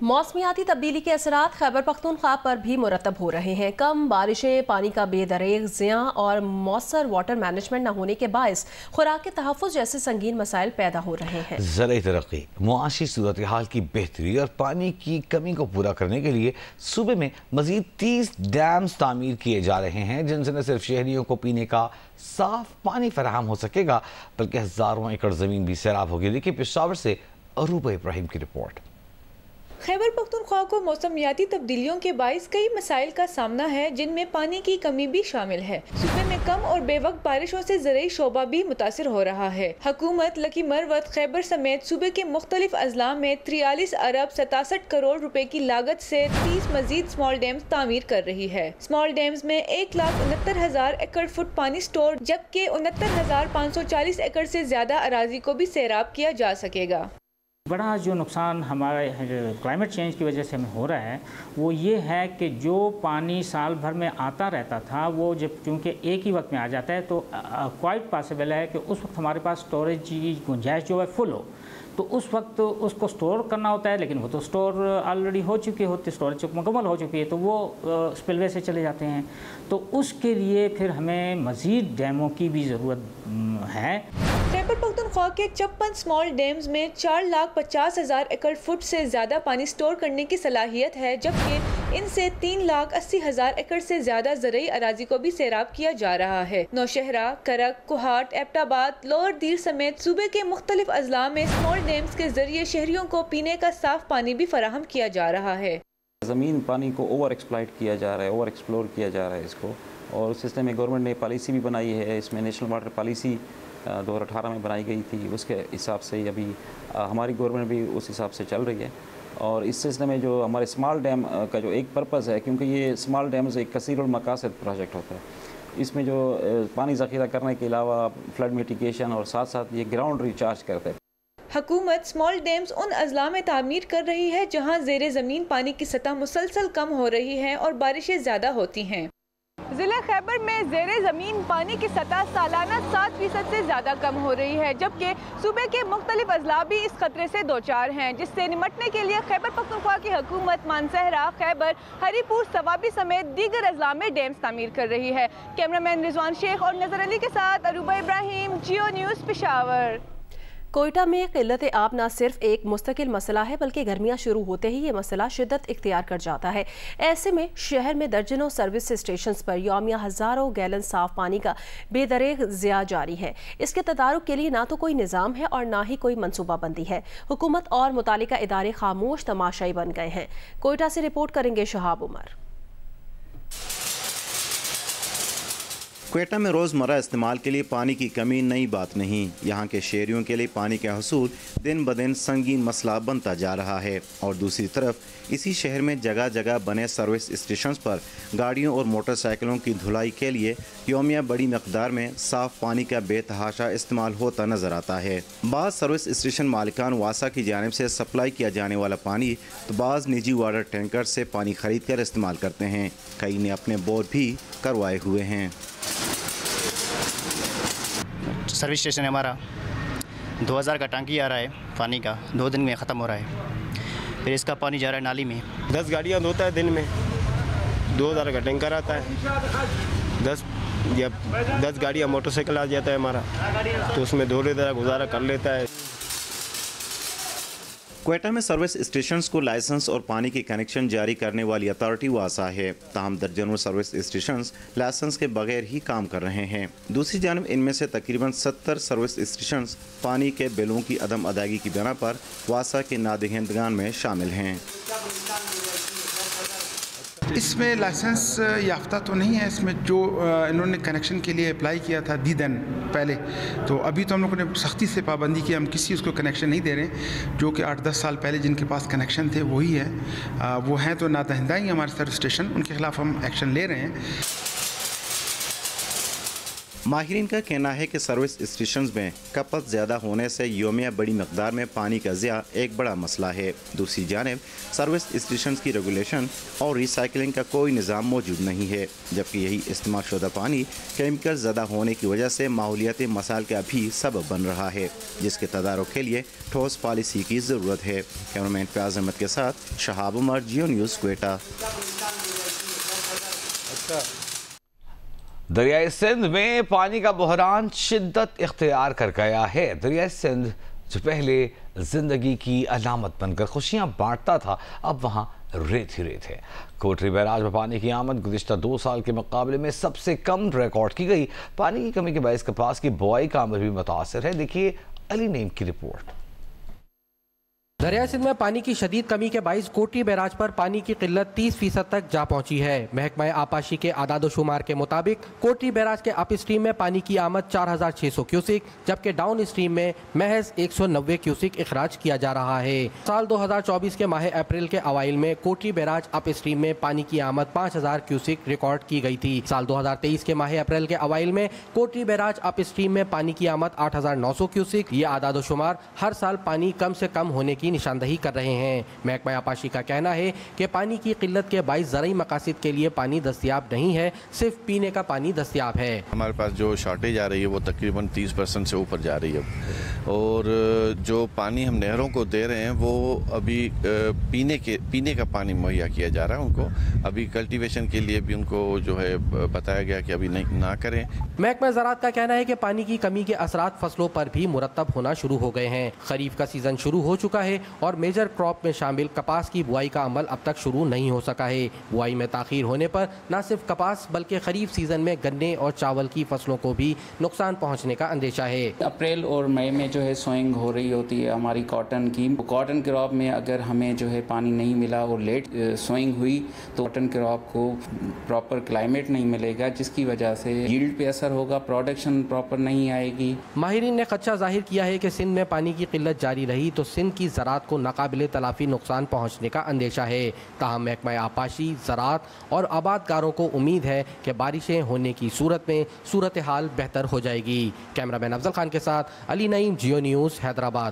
मौसमियाती तब्दीली के असरात खैबर पख्तूनख्वा पर भी मुरतब हो रहे हैं। कम बारिशें, पानी का बेदरेग ज़िया और मौसर वाटर मैनेजमेंट न होने के बायस खुराक के तहफ़्फ़ुज़ जैसे संगीन मसाइल पैदा हो रहे हैं। ज़राई तरक्की, मुआशी सूरत हाल की बेहतरी और पानी की कमी को पूरा करने के लिए सूबे में मज़ीद 30 डैम्स तामीर किए जा रहे हैं, जिनसे न सिर्फ शहरियों को पीने का साफ पानी फराहम हो सकेगा बल्कि हज़ारों एकड़ ज़मीन भी सैराब होगी। देखिए पेशावर से अरूबा इब्राहिम की रिपोर्ट। खैबर पख्तूनख्वा को मौसमियाती तब्दीलियों के बाइस कई मसाइल का सामना है, जिनमें पानी की कमी भी शामिल है। सूबे में कम और बेवक्त बारिशों से ज़राई शोबा भी मुतासिर हो रहा है। हुकूमत लकी मरवत खैबर समेत सूबे के मुख्तलिफ अजला में 43 अरब 67 करोड़ रुपए की लागत से 30 मजीद स्मॉल डैम्स तामीर कर रही है। स्मॉल डैम्स में 1,69,000 एकड़ फुट पानी स्टोर, जबकि 69,540 एकड़ से ज्यादा अराजी को भी सैराब किया जा सकेगा। बड़ा जो नुकसान हमारे क्लाइमेट चेंज की वजह से हमें हो रहा है वो ये है कि जो पानी साल भर में आता रहता था वो जब क्योंकि एक ही वक्त में आ जाता है तो क्वाइट पॉसिबल है कि उस वक्त हमारे पास स्टोरेज की गुंजाइश जो है फुल हो, तो उस वक्त उसको स्टोर करना होता है, लेकिन वो तो स्टोर ऑलरेडी हो चुकी होती, स्टोरेज मुकम्मल हो चुकी है, तो वो स्पिलवे से चले जाते हैं। तो उसके लिए फिर हमें मज़ीद डैमों की भी ज़रूरत है। खैबर पख्तूनख्वा के 56 स्मॉल डैम्स में 4,50,000 एकड़ फुट से ज़्यादा पानी स्टोर करने की सलाहियत है, जबकि इनसे 3,80,000 एकड़ से ज़्यादा ज़राई अराजी को भी सैराब किया जा रहा है। नौशहरा, करक, कोहाट, एबटाबाद, लोअर दीर समेत सूबे के मुख्तलिफ अजला में स्मॉल डैम्स के जरिए शहरियों को पीने का साफ पानी भी फराहम किया जा रहा है। ज़मीन पानी को ओवर एक्सप्लॉइट किया जा रहा है, ओवर एक्सप्लोर किया जा रहा है इसको, और उस सिलसिले में गवर्नमेंट ने पॉलिसी भी बनाई है। इसमें नेशनल वाटर पॉलिसी 2018 में बनाई गई थी, उसके हिसाब से अभी हमारी गवर्नमेंट भी उस हिसाब से चल रही है। और इस सिलसिले में जो हमारे स्मॉल डैम का जो एक पर्पज़ है, क्योंकि ये स्मॉल डैम्स एक कसीरुल मकासद प्रोजेक्ट होता है, इसमें जो पानी ज़ख़ीरा करने के अलावा फ्लड मिटिगेशन और साथ साथ ये ग्राउंड रिचार्ज करता है। हुकूमत स्मॉल डैम्स उन अजला में तामीर कर रही है जहाँ ज़ेरे ज़मीन पानी की सतह मुसलसल कम हो रही है और बारिशें ज़्यादा होती हैं। ज़िले खैबर में ज़ेरे ज़मीन पानी की सतह सालाना 7% से ज़्यादा कम हो रही है, जबकि सूबे के मुख्तलिफ अजला भी इस खतरे से दो चार हैं, जिससे निमटने के लिए खैबर पख्तूनख्वा की हुकूमत मानसहरा, खैबर, हरीपुर, सवाबी समेत दीगर अजला में डैम्स तामीर कर रही है। कैमरामैन रिजवान शेख और नज़र अली के साथ अरूबा इब्राहिम, जियो न्यूज़ पेशावर। कोयटा में किल्लत आब न सिर्फ एक मुस्तकिल मसला है बल्कि गर्मियाँ शुरू होते ही ये मसला शिद्दत इख्तियार कर जाता है। ऐसे में शहर में दर्जनों सर्विस स्टेशंस पर यौमिया हज़ारों गैलन साफ पानी का बेदरेग ज़िया जारी है। इसके तदारुक के लिए ना तो कोई निज़ाम है और ना ही कोई मनसूबाबंदी है। हुकूमत और मुतालिका इदारे खामोश तमाशाई बन गए हैं। कोयटा से रिपोर्ट करेंगे शहाब उमर। क्वेटा में रोज़मर्रा इस्तेमाल के लिए पानी की कमी नई बात नहीं। यहाँ के शहरियों के लिए पानी का हसूल दिन ब दिन संगीन मसला बनता जा रहा है, और दूसरी तरफ इसी शहर में जगह जगह बने सर्विस स्टेशंस पर गाड़ियों और मोटरसाइकिलों की धुलाई के लिए यौमिया बड़ी मकदार में साफ़ पानी का बेतहाशा इस्तेमाल होता नज़र आता है। बाज़ सर्विस स्टेशन मालिकान वासा की जानिब से सप्लाई किया जाने वाला पानी तो बाज़ निजी वाटर टैंकर से पानी खरीद कर इस्तेमाल करते हैं। कई ने अपने बोर भी करवाए हुए हैं। सर्विस स्टेशन है हमारा, 2000 का टंकी आ रहा है पानी का, 2 दिन में ख़त्म हो रहा है। फिर इसका पानी जा रहा है नाली में। 10 गाड़ियाँ धोता है दिन में, 2000 का टैंकर आता है। 10 गाड़ियाँ मोटरसाइकिल आ जाता है हमारा, तो उसमें धोने तरह गुजारा कर लेता है। क्वेटा में सर्विस स्टेशंस को लाइसेंस और पानी के कनेक्शन जारी करने वाली अथॉरिटी वासा है, ताहम दर्जनों सर्विस स्टेशंस लाइसेंस के बगैर ही काम कर रहे हैं। दूसरी जानब इनमें से तकरीबन 70 सर्विस स्टेशंस पानी के बिलों की अदम अदायगी की बिना पर वासा के नादहिंदगान में शामिल हैं। इसमें लाइसेंस याफ्ता तो नहीं है, इसमें जो इन्होंने कनेक्शन के लिए अप्लाई किया था दीदन पहले, तो अभी तो हम लोगों ने सख्ती से पाबंदी की, हम किसी उसको कनेक्शन नहीं दे रहे। जो कि 8-10 साल पहले जिनके पास कनेक्शन थे वही है, वो हैं तो नादहिंदा ही हमारे सर्विस स्टेशन, उनके खिलाफ हम एक्शन ले रहे हैं। माहिरीन का कहना है कि सर्विस स्टेशन में खपत ज़्यादा होने से योमिया बड़ी मकदार में पानी का ज़िया एक बड़ा मसला है। दूसरी जानिब सर्विस स्टेशन की रेगुलेशन और रिसाइकलिंग का कोई निज़ाम मौजूद नहीं है, जबकि यही इस्तेमाल शुदा पानी केमिकल ज़्यादा होने की वजह से माहौलियाती मसाइल का भी सबब बन रहा है, जिसके तदारुक के लिए ठोस पॉलिसी की ज़रूरत है। कैमरामैन फयाज अहमद के साथ शहाब उमर, जियो न्यूज़, क्वेटा। दरियाई सिंध में पानी का बहरान शिद्दत इख्तियार कर गया है। दरियाई सिंध जो पहले जिंदगी की अलामत बनकर खुशियां बांटता था, अब वहां रेत ही रेत है। कोटरी बैराज में पानी की आमद गुज़िश्ता 2 साल के मुकाबले में सबसे कम रिकॉर्ड की गई। पानी की कमी के बायस कपास की बुआई का अमल भी मुतासर है। देखिए अली नईम की रिपोर्ट। दरिया सिंध में पानी की शदीद कमी के बाइस कोटरी बैराज पर पानी की किल्लत 30% तक जा पहुंची है। महकमा आपाशी के आदादोशुमार के मुताबिक कोटरी बैराज के अप स्ट्रीम में पानी की आमद 4600 क्यूसिक, जबकि डाउन स्ट्रीम में महज 190 क्यूसिक इखराज किया जा रहा है। साल 2024 के माह अप्रैल के अवाइल में कोटरी बैराज अप स्ट्रीम में पानी की आमद 5000 क्यूसिक रिकॉर्ड की गई थी। साल 2023 के माह अप्रैल के अवाइल में कोटरी बैराज अप स्ट्रीम में पानी की आमद 8900 क्यूसिक। ये आदादोशुमार हर साल पानी कम से कम होने की निशानदही कर रहे हैं। महकमा आपाशी का कहना है कि पानी की किल्लत के बाइस ज़रूरी मकासद के लिए पानी दस्तियाब नहीं है, सिर्फ पीने का पानी दस्तियाब है। हमारे पास जो शॉर्टेज आ रही है वो तकरीबन 30% से ऊपर जा रही है, और जो पानी हम नहरों को दे रहे हैं वो अभी पीने का पानी मुहैया किया जा रहा है उनको। अभी कल्टीवेशन के लिए भी उनको जो है बताया गया कि अभी नहीं ना करें। महकमा ज़राअत का कहना है कि पानी की कमी के असरात फसलों पर भी मुरतब होना शुरू हो गए हैं। खरीफ का सीजन शुरू हो चुका है और मेजर क्रॉप में शामिल कपास की बुआई का अमल अब तक शुरू नहीं हो सका है। बुआई में ताखीर होने पर न सिर्फ कपास बल्कि खरीफ सीजन में गन्ने और चावल की फसलों को भी नुकसान पहुंचने का अंदेशा है। अप्रैल और मई में जो है सोइंग हो रही होती है हमारी कॉटन की। कॉटन क्रॉप में अगर हमें जो है पानी नहीं मिला और लेट सोइंग हुई तो कॉटन क्रॉप को प्रॉपर क्लाइमेट नहीं मिलेगा, जिसकी वजह से यील्ड पे असर होगा, प्रोडक्शन प्रॉपर नहीं आएगी। माहिरीन ने खदशा जाहिर किया है कि सिंध में पानी की किल्लत जारी रही तो सिंध की ज़राअत को नाकाबिले तलाफी नुकसान पहुँचने का अंदेशा है। ताहम महकमा आपाशी, ज़राअत और आबादगारों को उम्मीद है कि बारिशें होने की सूरत में सूरत हाल बेहतर हो जाएगी। कैमरामैन अफजल खान के साथ अली नईम, जियो न्यूज़, हैदराबाद।